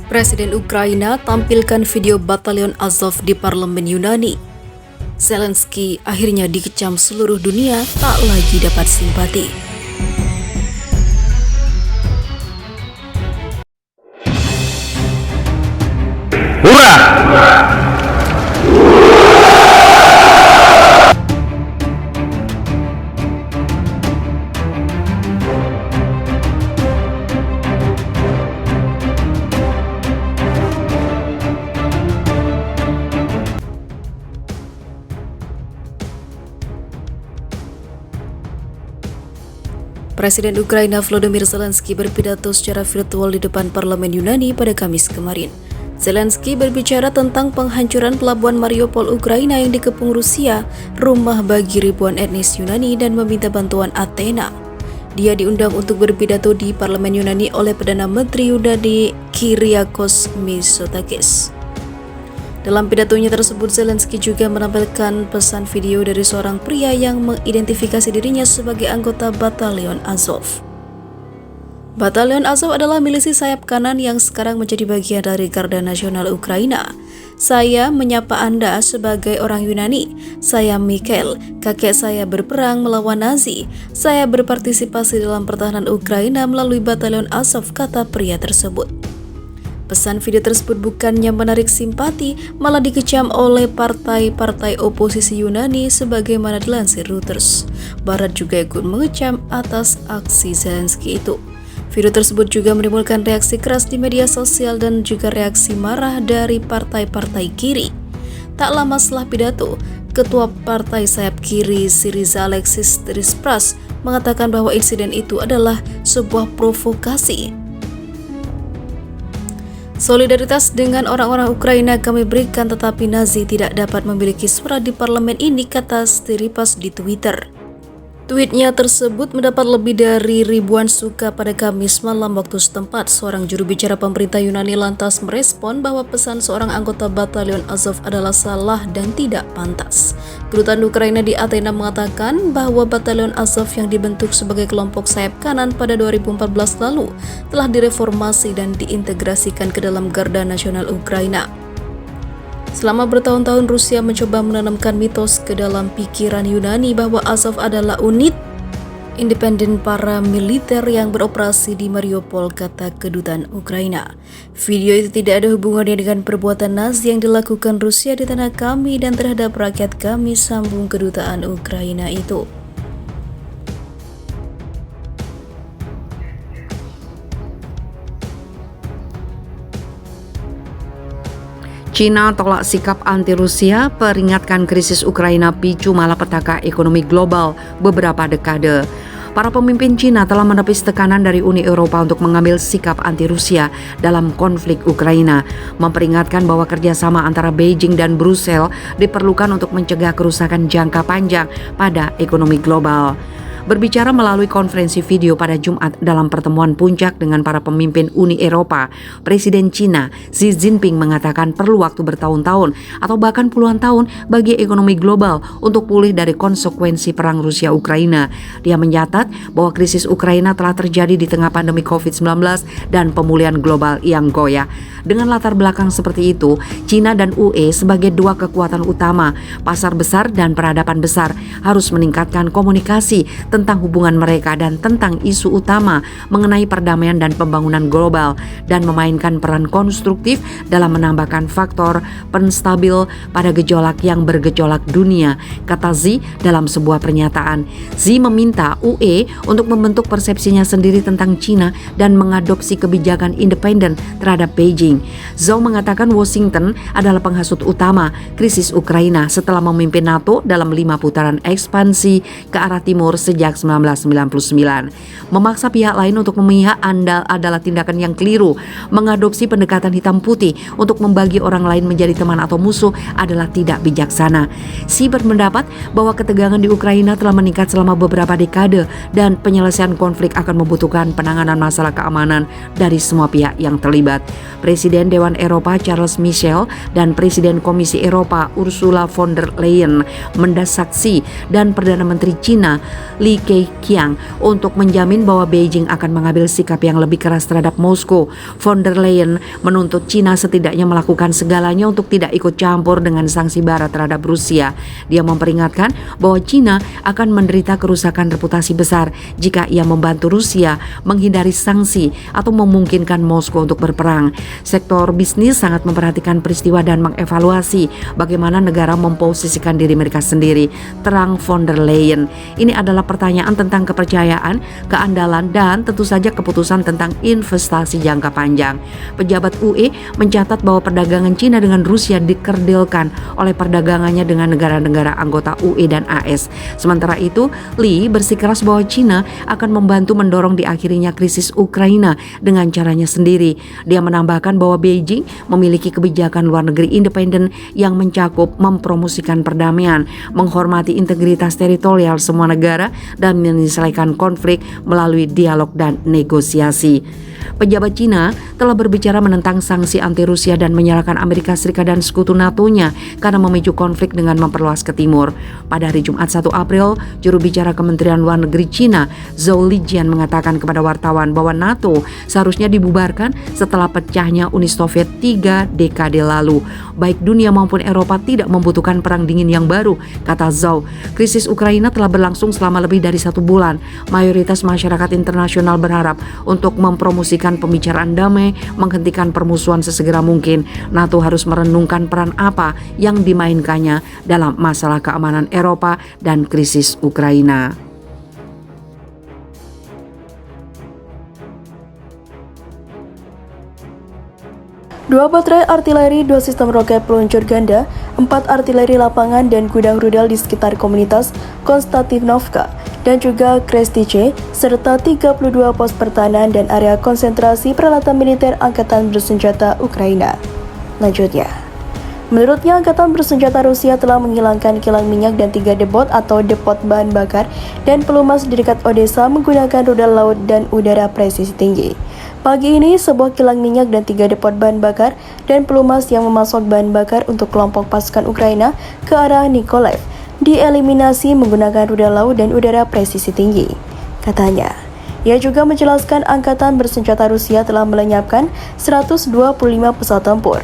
Presiden Ukraina tampilkan video Batalion Azov di parlemen Yunani. Zelensky akhirnya dikecam seluruh dunia, tak lagi dapat simpati. Hurrah! Presiden Ukraina Volodymyr Zelensky berpidato secara virtual di depan parlemen Yunani pada Kamis kemarin. Zelensky berbicara tentang penghancuran pelabuhan Mariupol Ukraina yang dikepung Rusia, rumah bagi ribuan etnis Yunani, dan meminta bantuan Athena. Dia diundang untuk berpidato di parlemen Yunani oleh Perdana Menteri Yunani Kyriakos Mitsotakis. Dalam pidatonya tersebut, Zelensky juga menampilkan pesan video dari seorang pria yang mengidentifikasi dirinya sebagai anggota Batalion Azov. Batalion Azov adalah milisi sayap kanan yang sekarang menjadi bagian dari Garda Nasional Ukraina. Saya menyapa Anda sebagai orang Yunani. Saya Mikhail, kakek saya berperang melawan Nazi. Saya berpartisipasi dalam pertahanan Ukraina melalui Batalion Azov, kata pria tersebut. Pesan video tersebut bukannya menarik simpati, malah dikecam oleh partai-partai oposisi Yunani sebagaimana dilansir Reuters. Barat juga ikut mengecam atas aksi Zelensky itu. Video tersebut juga menimbulkan reaksi keras di media sosial dan juga reaksi marah dari partai-partai kiri. Tak lama setelah pidato, Ketua Partai Sayap Kiri Syriza Alexis Tsipras mengatakan bahwa insiden itu adalah sebuah provokasi. Solidaritas dengan orang-orang Ukraina kami berikan, tetapi Nazi tidak dapat memiliki suara di parlemen ini, kata Tsipras di Twitter. Tweetnya tersebut mendapat lebih dari ribuan suka pada Kamis malam waktu setempat. Seorang juru bicara pemerintah Yunani lantas merespon bahwa pesan seorang anggota Batalion Azov adalah salah dan tidak pantas. Kedutaan Ukraina di Athena mengatakan bahwa Batalion Azov yang dibentuk sebagai kelompok sayap kanan pada 2014 lalu telah direformasi dan diintegrasikan ke dalam Garda Nasional Ukraina. Selama bertahun-tahun Rusia mencoba menanamkan mitos ke dalam pikiran Yunani bahwa Azov adalah unit independen paramiliter yang beroperasi di Mariupol, kata kedutaan Ukraina. Video itu tidak ada hubungannya dengan perbuatan Nazi yang dilakukan Rusia di tanah kami dan terhadap rakyat kami, sambung kedutaan Ukraina itu. China tolak sikap anti-Rusia, peringatkan krisis Ukraina picu malapetaka ekonomi global beberapa dekade. Para pemimpin China telah menepis tekanan dari Uni Eropa untuk mengambil sikap anti-Rusia dalam konflik Ukraina, memperingatkan bahwa kerjasama antara Beijing dan Brussels diperlukan untuk mencegah kerusakan jangka panjang pada ekonomi global. Berbicara melalui konferensi video pada Jumat dalam pertemuan puncak dengan para pemimpin Uni Eropa, Presiden China Xi Jinping mengatakan perlu waktu bertahun-tahun atau bahkan puluhan tahun bagi ekonomi global untuk pulih dari konsekuensi perang Rusia-Ukraina. Dia mencatat bahwa krisis Ukraina telah terjadi di tengah pandemi COVID-19 dan pemulihan global yang goyah. Dengan latar belakang seperti itu, China dan UE sebagai dua kekuatan utama, pasar besar dan peradaban besar harus meningkatkan komunikasi tentang hubungan mereka dan tentang isu utama mengenai perdamaian dan pembangunan global dan memainkan peran konstruktif dalam menambahkan faktor penstabil pada gejolak yang bergejolak dunia, kata Xi dalam sebuah pernyataan. Xi meminta UE untuk membentuk persepsinya sendiri tentang China dan mengadopsi kebijakan independen terhadap Beijing. Zhou mengatakan Washington adalah penghasut utama krisis Ukraina setelah memimpin NATO dalam 5 putaran ekspansi ke arah timur sejak 1999. Memaksa pihak lain untuk memihak adalah tindakan yang keliru. Mengadopsi pendekatan hitam putih untuk membagi orang lain menjadi teman atau musuh adalah tidak bijaksana. Xi berpendapat bahwa ketegangan di Ukraina telah meningkat selama beberapa dekade dan penyelesaian konflik akan membutuhkan penanganan masalah keamanan dari semua pihak yang terlibat. Presiden Dewan Eropa Charles Michel dan Presiden Komisi Eropa Ursula von der Leyen mendesak Xi dan Perdana Menteri China Li Keqiang untuk menjamin bahwa Beijing akan mengambil sikap yang lebih keras terhadap Moskow. Von der Leyen menuntut Cina setidaknya melakukan segalanya untuk tidak ikut campur dengan sanksi Barat terhadap Rusia. Dia memperingatkan bahwa Cina akan menderita kerusakan reputasi besar jika ia membantu Rusia menghindari sanksi atau memungkinkan Moskow untuk berperang. Sektor bisnis sangat memperhatikan peristiwa dan mengevaluasi bagaimana negara memposisikan diri mereka sendiri, terang von der Leyen. Ini adalah pertanyaan tentang kepercayaan, keandalan, dan tentu saja keputusan tentang investasi jangka panjang. Pejabat UE mencatat bahwa perdagangan Cina dengan Rusia dikerdilkan oleh perdagangannya dengan negara-negara anggota UE dan AS. Sementara itu, Li bersikeras bahwa Cina akan membantu mendorong diakhirinya krisis Ukraina dengan caranya sendiri. Dia menambahkan bahwa Beijing memiliki kebijakan luar negeri independen yang mencakup mempromosikan perdamaian, menghormati integritas teritorial semua negara, dan menyelesaikan konflik melalui dialog dan negosiasi. Pejabat Cina telah berbicara menentang sanksi anti-Rusia dan menyalahkan Amerika Serikat dan sekutu NATO-nya karena memicu konflik dengan memperluas ke timur. Pada hari Jumat 1 April, juru bicara Kementerian Luar Negeri Cina, Zhou Lijian, mengatakan kepada wartawan bahwa NATO seharusnya dibubarkan setelah pecahnya Uni Soviet 3 dekade lalu. Baik dunia maupun Eropa tidak membutuhkan perang dingin yang baru, kata Zhou. Krisis Ukraina telah berlangsung selama lebih dari 1 bulan. Mayoritas masyarakat internasional berharap untuk mempromosikan pembicaraan damai, menghentikan permusuhan sesegera mungkin. NATO harus merenungkan peran apa yang dimainkannya dalam masalah keamanan Eropa dan krisis Ukraina. Dua baterai artileri, 2 sistem roket peluncur ganda, 4 artileri lapangan dan gudang rudal di sekitar komunitas Konstantinovka dan juga Krestice, serta 32 pos pertahanan dan area konsentrasi peralatan militer Angkatan Bersenjata Ukraina. Lanjutnya, menurutnya Angkatan Bersenjata Rusia telah menghilangkan kilang minyak dan 3 depot atau depot bahan bakar dan pelumas di dekat Odessa menggunakan rudal laut dan udara presisi tinggi. Pagi ini, sebuah kilang minyak dan 3 depot bahan bakar dan pelumas yang memasok bahan bakar untuk kelompok pasukan Ukraina ke arah Nikolaev dieliminasi menggunakan rudal laut dan udara presisi tinggi, katanya. Ia juga menjelaskan Angkatan Bersenjata Rusia telah melenyapkan 125 pesawat tempur,